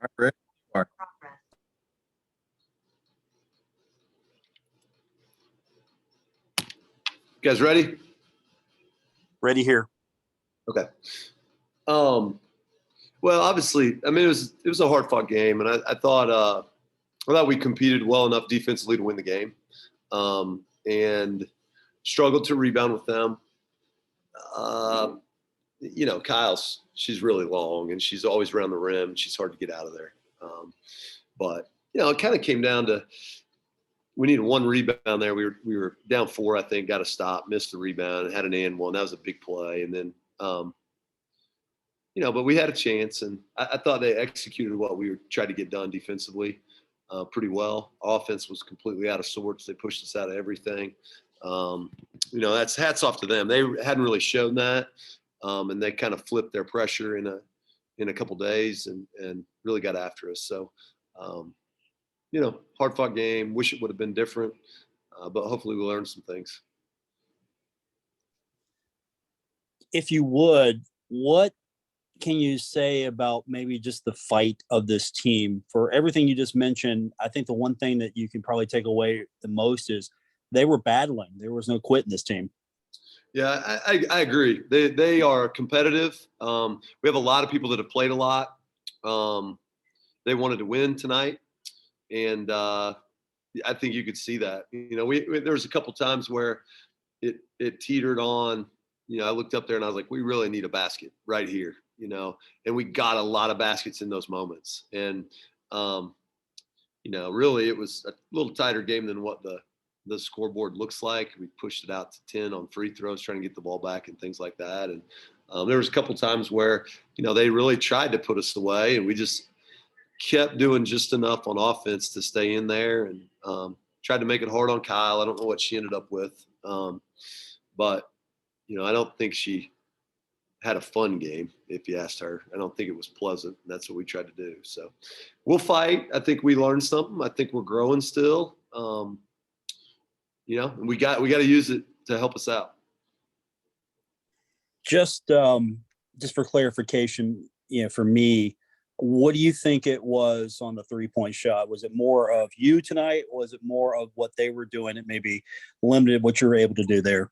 All right, ready? You are. You guys ready? Ready here. Okay. Well, obviously, I mean, it was a hard fought game, and I thought we competed well enough defensively to win the game, and struggled to rebound with them. She's really long, and she's always around the rim. And she's hard to get out of there. But it kind of came down to we needed one rebound there. We were down 4, I think, got a stop, missed the rebound, had an and one. That was a big play, and then. But we had a chance, and I thought they executed what we tried to get done defensively pretty well. Offense was completely out of sorts. They pushed us out of everything. That's hats off to them. They hadn't really shown that, and they kind of flipped their pressure in a couple days and really got after us. So, hard fought game. Wish it would have been different, but hopefully we learned some things. If you would, what can you say about maybe just the fight of this team? For everything you just mentioned, I think the one thing that you can probably take away the most is they were battling. There was no quit in this team. Yeah, I agree. They are competitive. We have a lot of people that have played a lot. They wanted to win tonight, and I think you could see that. There was a couple times where it teetered on. I looked up there and I was like, we really need a basket right here. And we got a lot of baskets in those moments. And, really it was a little tighter game than what the scoreboard looks like. We pushed it out to 10 on free throws, trying to get the ball back and things like that. And there was a couple times where, they really tried to put us away, and we just kept doing just enough on offense to stay in there, and tried to make it hard on Kyle. I don't know what she ended up with. But, I don't think she had a fun game, if you asked her. I don't think it was pleasant. And that's what we tried to do. So we'll fight. I think we learned something. I think we're growing still. And we got to use it to help us out. Just for clarification, for me, what do you think it was on the 3-point shot? Was it more of you tonight, or was it more of what they were doing? It maybe limited what you were able to do there.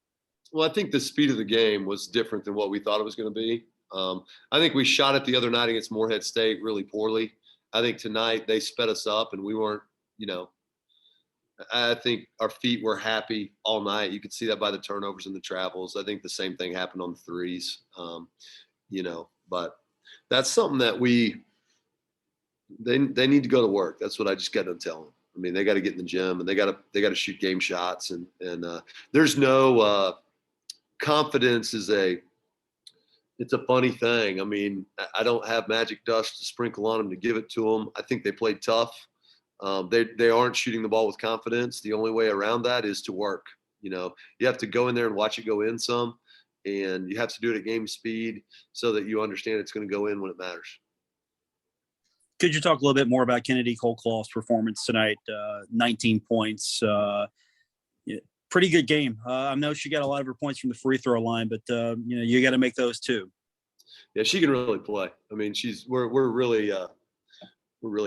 Well, I think the speed of the game was different than what we thought it was going to be. I think we shot it the other night against Morehead State really poorly. I think tonight they sped us up, and we weren't, I think our feet were happy all night. You could see that by the turnovers and the travels. I think the same thing happened on the threes, but that's something that they need to go to work. That's what I just got to tell them. I mean, they got to get in the gym, and they got to shoot game shots, and there's no confidence it's a funny thing. I mean, I don't have magic dust to sprinkle on them to give it to them. I think they played tough. They aren't shooting the ball with confidence. The only way around that is to work. You have to go in there and watch it go in some, and you have to do it at game speed so that you understand it's going to go in when it matters. Could you talk a little bit more about Kennedy Colelaus' performance tonight? 19 points. Pretty good game. I know she got a lot of her points from the free throw line, but you got to make those too. Yeah, she can really play. I mean, we're really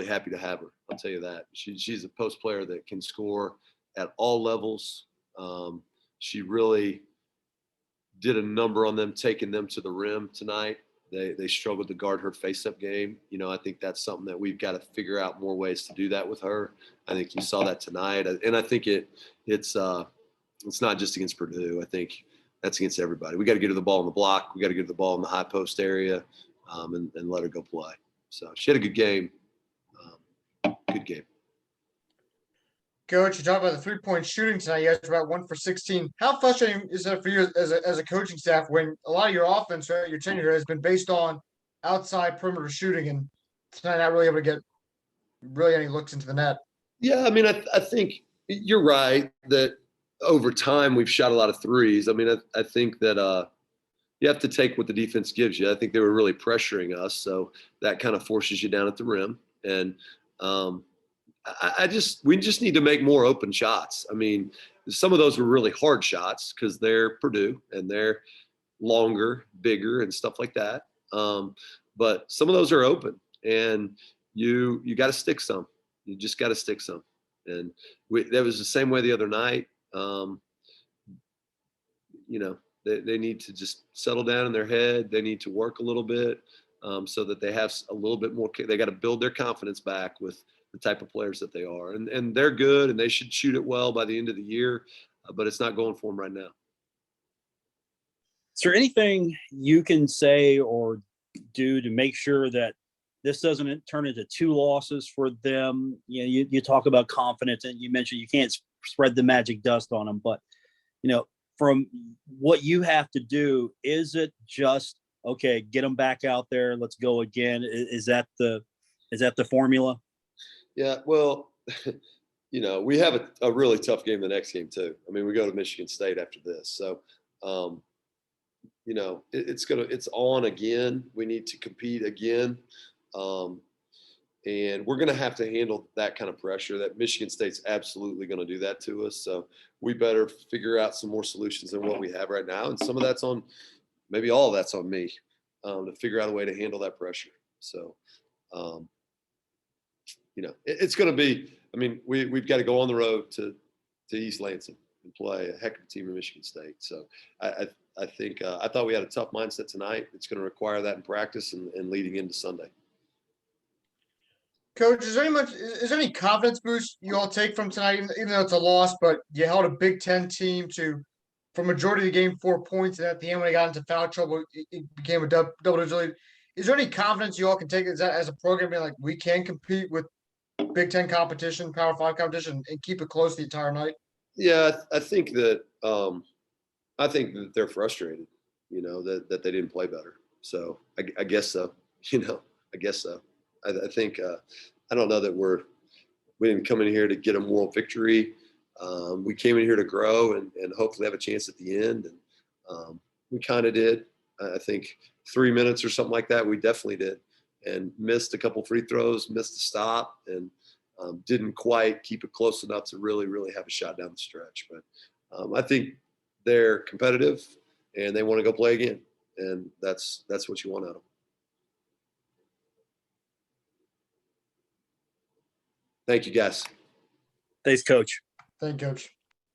happy to have her. I'll tell you that. She's a post player that can score at all levels. She really did a number on them, taking them to the rim tonight. They struggled to guard her face-up game. I think that's something that we've got to figure out more ways to do that with her. I think you saw that tonight, and I think it's not just against Purdue. I think that's against everybody. We got to get her the ball on the block. We got to get her the ball in the high post area, and let her go play. So she had a good game. Good game. Coach, you talked about the 3-point shooting tonight. You guys are about 1 for 16. How frustrating is that for you as a coaching staff when a lot of your offense, right, your tenure has been based on outside perimeter shooting, and tonight not really able to get really any looks into the net? Yeah, I mean, I think you're right that over time we've shot a lot of threes. I mean, I think that you have to take what the defense gives you. I think they were really pressuring us, so that kind of forces you down at the rim. And we just need to make more open shots. I mean, some of those were really hard shots because they're Purdue and they're longer, bigger, and stuff like that. But some of those are open, and you got to stick some. You just got to stick some. And that was the same way the other night. They need to just settle down in their head. They need to work a little bit so that they have a little bit more. They got to build their confidence back with the type of players that they are. And they're good, and they should shoot it well by the end of the year, but it's not going for them right now. Is there anything you can say or do to make sure that this doesn't turn into 2 losses for them? You talk about confidence, and you mentioned you can't spread the magic dust on them, but from what you have to do, is it just, okay, get them back out there, let's go again? Is that the formula? Yeah, well, we have a really tough game the next game too. I mean, we go to Michigan State after this. So, it's on again. We need to compete again. And we're going to have to handle that kind of pressure. That Michigan State's absolutely going to do that to us. So we better figure out some more solutions than what we have right now. And some of that's maybe all of that's on me to figure out a way to handle that pressure. So, it's going to be, I mean, we've got to go on the road to East Lansing and play a heck of a team in Michigan State. So I think I thought we had a tough mindset tonight. It's going to require that in practice and leading into Sunday. Coach, is there any confidence boost you all take from tonight, even though it's a loss, but you held a Big Ten team to, for majority of the game, 4 points, and at the end when they got into foul trouble, it became a double-digit lead. Is there any confidence you all can take as a program, being like, we can compete with Big Ten competition, Power 5 competition, and keep it close the entire night? Yeah, I think that they're frustrated, that they didn't play better. So I guess so. I guess so. I think I don't know that we didn't come in here to get a moral victory. We came in here to grow and hopefully have a chance at the end. And we kind of did. I think 3 minutes or something like that, we definitely did. And missed a couple free throws, missed a stop, and didn't quite keep it close enough to really, really have a shot down the stretch. But I think they're competitive and they want to go play again. And that's what you want out of them. Thank you, guys. Thanks, Coach. Thank you, Coach.